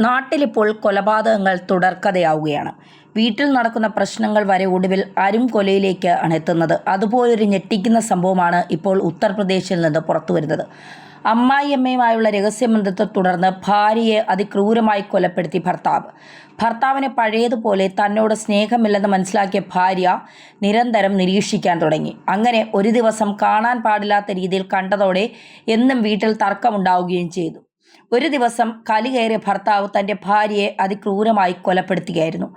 നാട്ടിലിപ്പോൾ കൊലപാതകങ്ങൾ തുടർക്കഥയാവുകയാണ്. വീട്ടിൽ നടക്കുന്ന പ്രശ്നങ്ങൾ വരെ ഒടുവിൽ അരുംകൊലയിലേക്ക് ആണ് എത്തുന്നത്. അതുപോലൊരു ഞെട്ടിക്കുന്ന സംഭവമാണ് ഇപ്പോൾ ഉത്തർപ്രദേശിൽ നിന്ന് പുറത്തുവരുന്നത്. അമ്മായിയമ്മയുമായുള്ള രഹസ്യബന്ധത്തെ തുടർന്ന് ഭാര്യയെ അതിക്രൂരമായി കൊലപ്പെടുത്തി ഭർത്താവിനെ പഴയതുപോലെ തന്നോട് സ്നേഹമില്ലെന്ന് മനസ്സിലാക്കിയ ഭാര്യ നിരന്തരം നിരീക്ഷിക്കാൻ തുടങ്ങി. അങ്ങനെ ഒരു ദിവസം കാണാൻ പാടില്ലാത്ത രീതിയിൽ കണ്ടതോടെ എന്നും വീട്ടിൽ തർക്കമുണ്ടാവുകയും ചെയ്തു. ഒരു ദിവസം കലി കയറിയ ഭർത്താവ് തൻ്റെ ഭാര്യയെ അതിക്രൂരമായി കൊലപ്പെടുത്തുകയായിരുന്നു.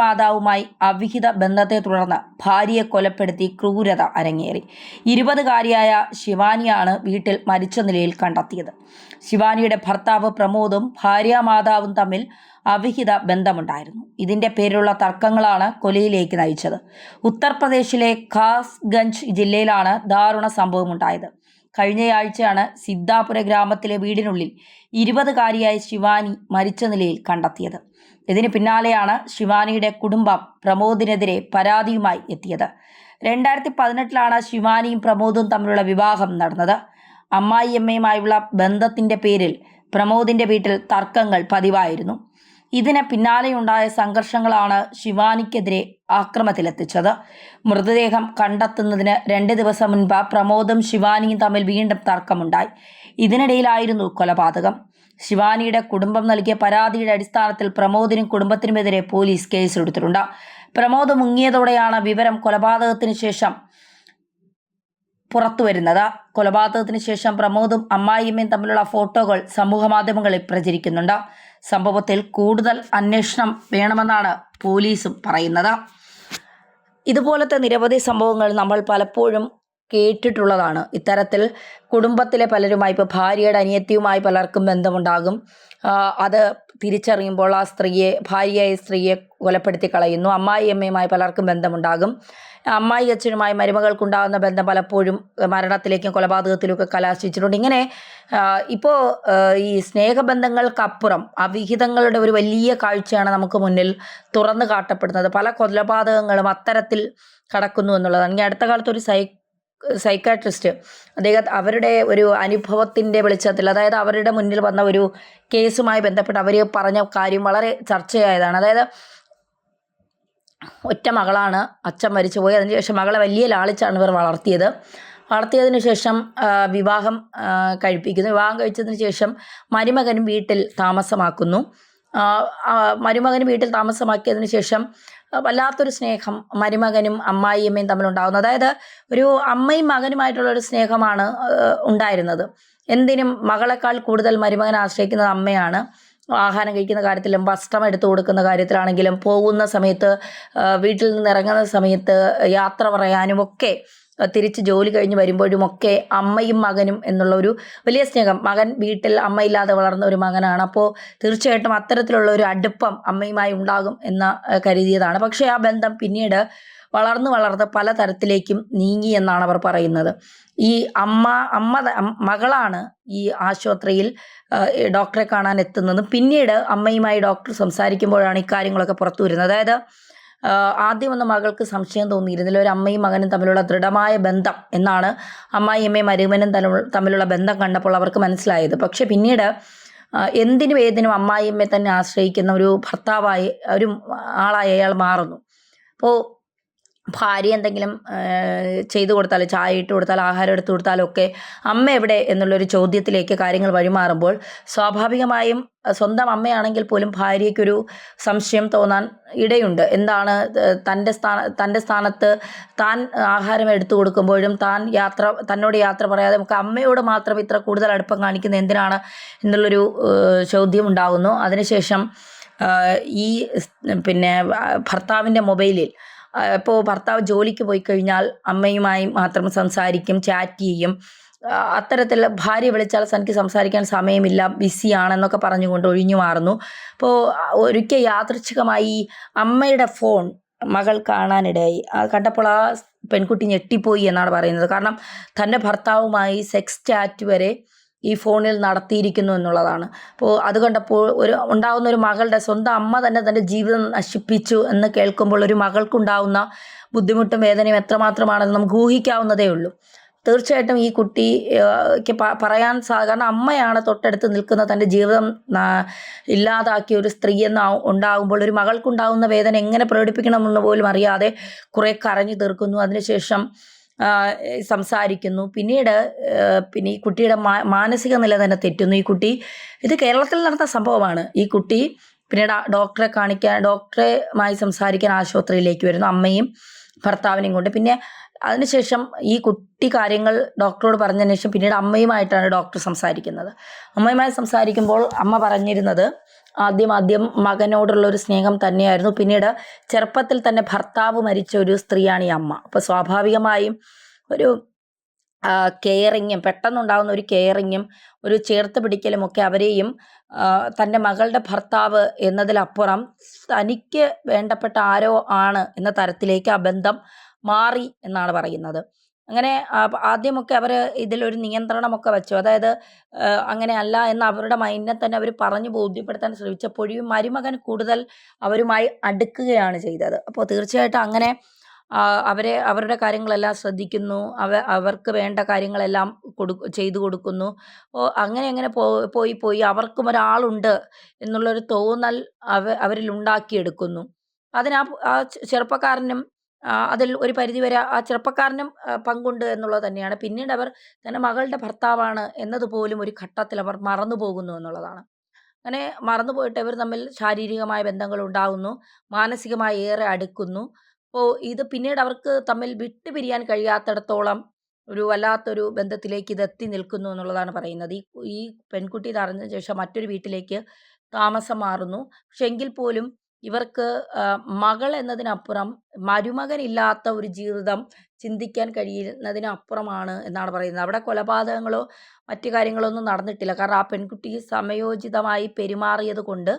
മാതാവുമായി അവിഹിത ബന്ധത്തെ തുടർന്ന് ഭാര്യയെ കൊലപ്പെടുത്തി ക്രൂരത അരങ്ങേറി. 20-കാരിയായ ശിവാനിയാണ് വീട്ടിൽ മരിച്ച നിലയിൽ കണ്ടെത്തിയത്. ശിവാനിയുടെ ഭർത്താവ് പ്രമോദും മാതാവും തമ്മിൽ അവിഹിത ബന്ധമുണ്ടായിരുന്നു. ഇതിൻ്റെ പേരിലുള്ള തർക്കങ്ങളാണ് കൊലയിലേക്ക് നയിച്ചത്. ഉത്തർപ്രദേശിലെ ഖാസ്ഗഞ്ച് ജില്ലയിലാണ് ദാരുണ സംഭവമുണ്ടായത്. കഴിഞ്ഞയാഴ്ചയാണ് സിദ്ധാപുര ഗ്രാമത്തിലെ വീടിനുള്ളിൽ 20-കാരിയായ ശിവാനി മരിച്ച നിലയിൽ കണ്ടെത്തിയത്. ഇതിന് പിന്നാലെയാണ് ശിവാനിയുടെ കുടുംബം പ്രമോദിനെതിരെ പരാതിയുമായി എത്തിയത്. 2018 ശിവാനിയും പ്രമോദും തമ്മിലുള്ള വിവാഹം നടന്നത്. അമ്മായിയമ്മയുമായുള്ള ബന്ധത്തിൻ്റെ പേരിൽ പ്രമോദിൻ്റെ വീട്ടിൽ തർക്കങ്ങൾ പതിവായിരുന്നു. ഇതിന് പിന്നാലെയുണ്ടായ സംഘർഷങ്ങളാണ് ശിവാനിക്കെതിരെ ആക്രമണത്തിലെത്തിച്ചത്. മൃതദേഹം കണ്ടെത്തുന്നതിന് 2 ദിവസം മുൻപ് പ്രമോദും ശിവാനിയും തമ്മിൽ വീണ്ടും തർക്കമുണ്ടായി. ഇതിനിടയിലായിരുന്നു കൊലപാതകം. ശിവാനിയുടെ കുടുംബം നൽകിയ പരാതിയുടെ അടിസ്ഥാനത്തിൽ പ്രമോദിനും കുടുംബത്തിനുമെതിരെ പോലീസ് കേസെടുത്തിട്ടുണ്ട്. പ്രമോദ് മുങ്ങിയതോടെയാണ് വിവരം കൊലപാതകത്തിന് ശേഷം പുറത്തുവരുന്നത്. കൊലപാതകത്തിന് ശേഷം പ്രമോദും അമ്മായിയമ്മയും തമ്മിലുള്ള ഫോട്ടോകൾ സമൂഹമാധ്യമങ്ങളിൽ പ്രചരിക്കുന്നുണ്ട്. സംഭവത്തിൽ കൂടുതൽ അന്വേഷണം വേണമെന്നാണ് പോലീസും പറയുന്നത്. ഇതുപോലത്തെ നിരവധി സംഭവങ്ങൾ നമ്മൾ പലപ്പോഴും കേട്ടിട്ടുള്ളതാണ്. ഇത്തരത്തിൽ കുടുംബത്തിലെ പലരുമായി, ഇപ്പോൾ ഭാര്യയുടെ അനിയത്തിയുമായി പലർക്കും ബന്ധമുണ്ടാകും. അത് തിരിച്ചറിയുമ്പോൾ ആ ഭാര്യയായ സ്ത്രീയെ കൊലപ്പെടുത്തി കളയുന്നു. അമ്മായിയമ്മയുമായി പലർക്കും ബന്ധമുണ്ടാകും. അമ്മായി അച്ഛനുമായി മരുമകൾക്കുണ്ടാകുന്ന ബന്ധം പലപ്പോഴും മരണത്തിലേക്കും കൊലപാതകത്തിലുമൊക്കെ കലാശിച്ചിട്ടുണ്ട്. ഇങ്ങനെ ഇപ്പോൾ ഈ സ്നേഹബന്ധങ്ങൾക്കപ്പുറം അവിഹിതങ്ങളുടെ ഒരു വലിയ കാഴ്ചയാണ് നമുക്ക് മുന്നിൽ തുറന്നു കാട്ടപ്പെടുന്നത്. പല കൊലപാതകങ്ങളും അത്തരത്തിൽ കടക്കുന്നു എന്നുള്ളതാണ്. ഇനി അടുത്ത കാലത്ത് ഒരു സൈക്കാട്രിസ്റ്റ് അവരുടെ ഒരു അനുഭവത്തിൻ്റെ വെളിച്ചത്തിൽ, അതായത് അവരുടെ മുന്നിൽ വന്ന ഒരു കേസുമായി ബന്ധപ്പെട്ട് അവർ പറഞ്ഞ കാര്യം വളരെ ചർച്ചയായതാണ്. അതായത് ഒറ്റ മകളാണ്, അച്ഛൻ മരിച്ചുപോയി. അതിനുശേഷം മകളെ വലിയ ലാളിച്ചാണ് ഇവർ വളർത്തിയതിനു ശേഷം വിവാഹം കഴിപ്പിക്കുന്നു. വിവാഹം കഴിച്ചതിന് ശേഷം മരുമകനും വീട്ടിൽ താമസമാക്കുന്നു. മരുമകനും വീട്ടിൽ താമസമാക്കിയതിന് ശേഷം വല്ലാത്തൊരു സ്നേഹം മരുമകനും അമ്മായിയമ്മയും തമ്മിലുണ്ടാകുന്നു. അതായത് ഒരു അമ്മയും മകനുമായിട്ടുള്ളൊരു സ്നേഹമാണ് ഉണ്ടായിരുന്നത്. എന്തിനും മകളെക്കാൾ കൂടുതൽ മരുമകനെ ആശ്രയിക്കുന്നത് അമ്മയാണ്. ആഹാരം കഴിക്കുന്ന കാര്യത്തിലും വസ്ത്രം എടുത്തു കൊടുക്കുന്ന കാര്യത്തിലാണെങ്കിലും പോകുന്ന സമയത്ത്, വീട്ടിൽ നിന്ന് ഇറങ്ങുന്ന സമയത്ത്, യാത്ര പറയാനുമൊക്കെ, തിരിച്ച് ജോലി കഴിഞ്ഞ് വരുമ്പോഴുമൊക്കെ അമ്മയും മകനും എന്നുള്ള ഒരു വലിയ സ്നേഹം. മകൻ വീട്ടിൽ അമ്മയില്ലാതെ വളർന്ന ഒരു മകനാണ്. അപ്പോൾ തീർച്ചയായിട്ടും അത്തരത്തിലുള്ള ഒരു അടുപ്പം അമ്മയുമായി ഉണ്ടാകും എന്ന് കരുതിയതാണ്. പക്ഷേ ആ ബന്ധം പിന്നീട് വളർന്ന് പല തരത്തിലേക്കും നീങ്ങി എന്നാണ് അവർ പറയുന്നത്. ഈ മകളാണ് ഈ ആശുപത്രിയിൽ ഡോക്ടറെ കാണാൻ എത്തുന്നതും പിന്നീട് അമ്മയുമായി ഡോക്ടർ സംസാരിക്കുമ്പോഴാണ് ഇക്കാര്യങ്ങളൊക്കെ പുറത്തു വരുന്നത്. അതായത് ആദ്യമൊന്നും മകൾക്ക് സംശയം തോന്നിയിരുന്നില്ല ഒരു അമ്മയും മകനും തമ്മിലുള്ള ദൃഢമായ ബന്ധം എന്നാണ്. അമ്മായിയമ്മയും മരുമകനും തമ്മിലുള്ള ബന്ധം കണ്ടപ്പോൾ അവർക്ക് മനസ്സിലായത്. പക്ഷെ പിന്നീട് എന്തിനും ഏതിനും അമ്മായിയമ്മയെ തന്നെ ആശ്രയിക്കുന്ന ഒരു ഭർത്താവായി, ഒരു ആളായി അയാൾ മാറുന്നു. അപ്പോൾ ഭാര്യ എന്തെങ്കിലും ചെയ്തു കൊടുത്താൽ, ചായ ഇട്ട് കൊടുത്താൽ, ആഹാരം എടുത്തു കൊടുത്താലൊക്കെ അമ്മ എവിടെ എന്നുള്ളൊരു ചോദ്യത്തിലേക്ക് കാര്യങ്ങൾ വഴിമാറുമ്പോൾ സ്വാഭാവികമായും സ്വന്തം അമ്മയാണെങ്കിൽ പോലും ഭാര്യയ്ക്കൊരു സംശയം തോന്നാൻ ഇടയുണ്ട്. എന്താണ് തൻ്റെ സ്ഥാനത്ത് താൻ ആഹാരം എടുത്തു കൊടുക്കുമ്പോഴും തന്നോട് യാത്ര പറയാതെ നമുക്ക് അമ്മയോട് മാത്രം ഇത്ര കൂടുതൽ അടുപ്പം കാണിക്കുന്നത് എന്തിനാണ് എന്നുള്ളൊരു ചോദ്യം ഉണ്ടാകുന്നു. അതിനുശേഷം ഈ ഭർത്താവിൻ്റെ മൊബൈലിൽ, ഇപ്പോൾ ഭർത്താവ് ജോലിക്ക് പോയി കഴിഞ്ഞാൽ അമ്മയുമായി മാത്രം സംസാരിക്കും, ചാറ്റ് ചെയ്യും. അത്തരത്തിൽ ഭാര്യ വിളിച്ചാൽ തനിക്ക് സംസാരിക്കാൻ സമയമില്ല, ബിസിയാണെന്നൊക്കെ പറഞ്ഞുകൊണ്ട് ഒഴിഞ്ഞു മാറുന്നു. അപ്പോൾ ഒരിക്കൽ യാദൃച്ഛികമായി അമ്മയുടെ ഫോൺ മകൾ കാണാനിടയായി. കണ്ടപ്പോൾ ആ പെൺകുട്ടി ഞെട്ടിപ്പോയി എന്നാണ് പറയുന്നത്. കാരണം തൻ്റെ ഭർത്താവുമായി സെക്സ് ചാറ്റ് വരെ ഈ ഫോണിൽ നടത്തിയിരിക്കുന്നു എന്നുള്ളതാണ്. അപ്പോൾ അത് കണ്ടപ്പോൾ ഉണ്ടാകുന്ന ഒരു മകളുടെ, സ്വന്തം അമ്മ തന്നെ തൻ്റെ ജീവിതം നശിപ്പിച്ചു എന്ന് കേൾക്കുമ്പോൾ ഒരു മകൾക്കുണ്ടാകുന്ന ബുദ്ധിമുട്ടും വേദനയും എത്രമാത്രമാണെന്ന് നമുക്ക് ഊഹിക്കാവുന്നതേ ഉള്ളൂ. തീർച്ചയായിട്ടും ഈ കുട്ടി ക്ക് പറയാൻ കാരണം അമ്മയാണ് തൊട്ടടുത്ത് നിൽക്കുന്ന തൻ്റെ ജീവിതം ഇല്ലാതാക്കിയ ഒരു സ്ത്രീ ഉണ്ടാകുമ്പോൾ ഒരു മകൾക്കുണ്ടാകുന്ന വേദന എങ്ങനെ പ്രകടിപ്പിക്കണമെന്ന് പോലും അറിയാതെ കുറേ കരഞ്ഞു തീർക്കുന്നു. അതിനുശേഷം സംസാരിക്കുന്നു. പിന്നെ ഈ കുട്ടിയുടെ മാനസിക നില തന്നെ തെറ്റുന്നു. ഈ കുട്ടി ഇത് കേരളത്തിൽ നടന്ന സംഭവമാണ്. ഈ കുട്ടി പിന്നീട് ഡോക്ടറുമായി സംസാരിക്കാൻ ആശുപത്രിയിലേക്ക് വരുന്നു, അമ്മയും ഭർത്താവിനെയും കൊണ്ട്. പിന്നെ അതിനുശേഷം ഈ കുട്ടി കാര്യങ്ങൾ ഡോക്ടറോട് പറഞ്ഞതിന് ശേഷം പിന്നീട് അമ്മയുമായിട്ടാണ് ഡോക്ടർ സംസാരിക്കുന്നത്. അമ്മയുമായി സംസാരിക്കുമ്പോൾ അമ്മ പറഞ്ഞിരുന്നത് ആദ്യം മകനോടുള്ള ഒരു സ്നേഹം തന്നെയായിരുന്നു. പിന്നീട് ചെറുപ്പത്തിൽ തന്നെ ഭർത്താവ് മരിച്ച ഒരു സ്ത്രീയാണ് ഈ അമ്മ. അപ്പോൾ സ്വാഭാവികമായും ഒരു കെയറിങ്ങും, പെട്ടെന്നുണ്ടാകുന്ന ഒരു കെയറിങ്ങും ഒരു ചേർത്ത് പിടിക്കലും ഒക്കെ അവരെയും തൻ്റെ മകളുടെ ഭർത്താവ് എന്നതിലപ്പുറം തനിക്ക് വേണ്ടപ്പെട്ട ആരോ ആണ് എന്ന തരത്തിലേക്ക് ആ ബന്ധം മാറി എന്നാണ് പറയുന്നത്. അങ്ങനെ ആദ്യമൊക്കെ അവർ ഇതിലൊരു നിയന്ത്രണമൊക്കെ വെച്ചു. അതായത് അങ്ങനെയല്ല എന്ന് അവരുടെ മൈൻഡിനെ തന്നെ അവർ പറഞ്ഞു ബോധ്യപ്പെടുത്താൻ ശ്രമിച്ചപ്പോഴും മരുമകൻ കൂടുതൽ അവരുമായി അടുക്കുകയാണ് ചെയ്തത്. അപ്പോൾ തീർച്ചയായിട്ടും അങ്ങനെ അവരുടെ കാര്യങ്ങളെല്ലാം ശ്രദ്ധിക്കുന്നു, അവർക്ക് വേണ്ട കാര്യങ്ങളെല്ലാം ചെയ്തു കൊടുക്കുന്നു. അങ്ങനെ പോയി അവർക്കും ഒരാളുണ്ട് എന്നുള്ളൊരു തോന്നൽ അവരിൽ ഉണ്ടാക്കിയെടുക്കുന്നു. അതിന് ആ ചെറുപ്പക്കാരനും അതിൽ ഒരു പരിധിവരെ ആ ചെറുപ്പക്കാരനും പങ്കുണ്ട് എന്നുള്ളത് തന്നെയാണ്. പിന്നീട് അവർ തൻ്റെ മകളുടെ ഭർത്താവാണ് എന്നതുപോലും ഒരു ഘട്ടത്തിൽ അവർ മറന്നു പോകുന്നു എന്നുള്ളതാണ്. അങ്ങനെ മറന്നുപോയിട്ട് ഇവർ തമ്മിൽ ശാരീരികമായ ബന്ധങ്ങൾ ഉണ്ടാകുന്നു, മാനസികമായി ഏറെ അടുക്കുന്നു. അപ്പോൾ ഇത് പിന്നീട് അവർക്ക് തമ്മിൽ വിട്ടുപിരിയാൻ കഴിയാത്തിടത്തോളം ഒരു വല്ലാത്തൊരു ബന്ധത്തിലേക്ക് ഇത് എത്തി നിൽക്കുന്നു എന്നുള്ളതാണ് പറയുന്നത്. ഈ പെൺകുട്ടി ഇത് അറിഞ്ഞ ശേഷം മറ്റൊരു വീട്ടിലേക്ക് താമസം മാറുന്നു. പക്ഷെ എങ്കിൽ പോലും ഇവർക്ക് മകൾ എന്നതിനപ്പുറം മരുമകനില്ലാത്ത ഒരു ജീവിതം ചിന്തിക്കാൻ കഴിയുന്നതിനപ്പുറമാണ് എന്നാണ് പറയുന്നത്. അവിടെ കൊലപാതകങ്ങളോ മറ്റു കാര്യങ്ങളോ ഒന്നും നടന്നിട്ടില്ല. കാരണം ആ പെൺകുട്ടി സമയോചിതമായി പെരുമാറിയത് കൊണ്ട്,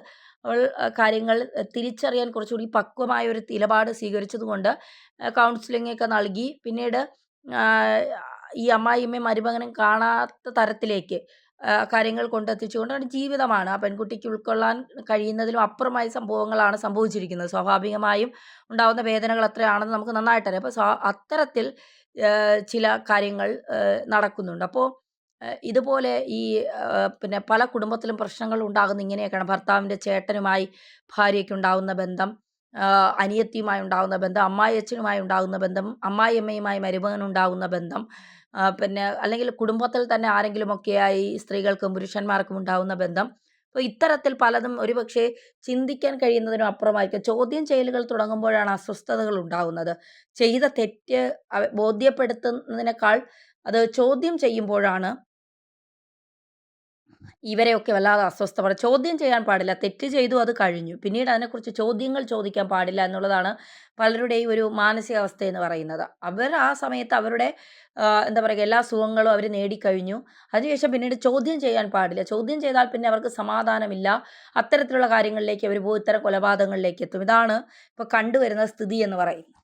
അവൾ കാര്യങ്ങൾ തിരിച്ചറിയാൻ കുറച്ചുകൂടി പക്വമായ ഒരു നിലപാട് സ്വീകരിച്ചത് കൊണ്ട് കൗൺസിലിംഗ് ഒക്കെ നൽകി പിന്നീട് ഈ അമ്മായിയമ്മയും മരുമകനും കാണാത്ത തരത്തിലേക്ക് കാര്യങ്ങൾ കൊണ്ടെത്തിച്ചുകൊണ്ടാണ് ജീവിതമാണ്. ആ പെൺകുട്ടിക്ക് ഉൾക്കൊള്ളാൻ കഴിയുന്നതിലും അപ്പുറമായ സംഭവങ്ങളാണ് സംഭവിച്ചിരിക്കുന്നത്. സ്വാഭാവികമായും ഉണ്ടാകുന്ന വേദനകൾ എത്രയാണെന്ന് നമുക്ക് നന്നായിട്ടറിയാം. അപ്പോൾ അത്തരത്തിൽ ചില കാര്യങ്ങൾ നടക്കുന്നുണ്ട്. അപ്പോൾ ഇതുപോലെ ഈ പിന്നെ പല കുടുംബത്തിലും പ്രശ്നങ്ങൾ ഉണ്ടാകുന്ന ഇങ്ങനെയൊക്കെയാണ്. ഭർത്താവിൻ്റെ ചേട്ടനുമായി ഭാര്യയ്ക്ക് ഉണ്ടാകുന്ന ബന്ധം, അനിയത്തിയുമായി ഉണ്ടാകുന്ന ബന്ധം, അമ്മായിയച്ഛനുമായി ഉണ്ടാകുന്ന ബന്ധം, അമ്മായിയമ്മയുമായി മരുമകനുണ്ടാകുന്ന ബന്ധം, പിന്നെ അല്ലെങ്കിൽ കുടുംബത്തിൽ തന്നെ ആരെങ്കിലുമൊക്കെയായി സ്ത്രീകൾക്കും പുരുഷന്മാർക്കും ഉണ്ടാകുന്ന ബന്ധം. അപ്പോൾ ഇത്തരത്തിൽ പലതും ഒരുപക്ഷെ ചിന്തിക്കാൻ കഴിയുന്നതിനും അപ്പുറമായിരിക്കും. ചോദ്യം ചെയ്യലുകൾ തുടങ്ങുമ്പോഴാണ് അസ്വസ്ഥതകൾ ഉണ്ടാകുന്നത്. ചെയ്ത തെറ്റ് ബോധ്യപ്പെടുത്തുന്നതിനേക്കാൾ അത് ചോദ്യം ചെയ്യുമ്പോഴാണ് ഇവരെയൊക്കെ വല്ലാതെ അസ്വസ്ഥപ്പെടും. ചോദ്യം ചെയ്യാൻ പാടില്ല, തെറ്റ് ചെയ്തു അത് കഴിഞ്ഞു, പിന്നീട് അതിനെക്കുറിച്ച് ചോദ്യങ്ങൾ ചോദിക്കാൻ പാടില്ല എന്നുള്ളതാണ് പലരുടെയും ഒരു മാനസികാവസ്ഥ എന്ന് പറയുന്നത്. അവർ ആ സമയത്ത് അവരുടെ എന്താ പറയുക, എല്ലാ സുഖങ്ങളും അവർ നേടിക്കഴിഞ്ഞു. അതിനുശേഷം പിന്നീട് ചോദ്യം ചെയ്യാൻ പാടില്ല. ചോദ്യം ചെയ്താൽ പിന്നെ അവർക്ക് സമാധാനമില്ല. അത്തരത്തിലുള്ള കാര്യങ്ങളിലേക്ക് അവർ പോയി ഇത്തരം കൊലപാതകങ്ങളിലേക്ക് എത്തും. ഇതാണ് ഇപ്പോൾ കണ്ടുവരുന്ന സ്ഥിതി എന്ന് പറയുന്നത്.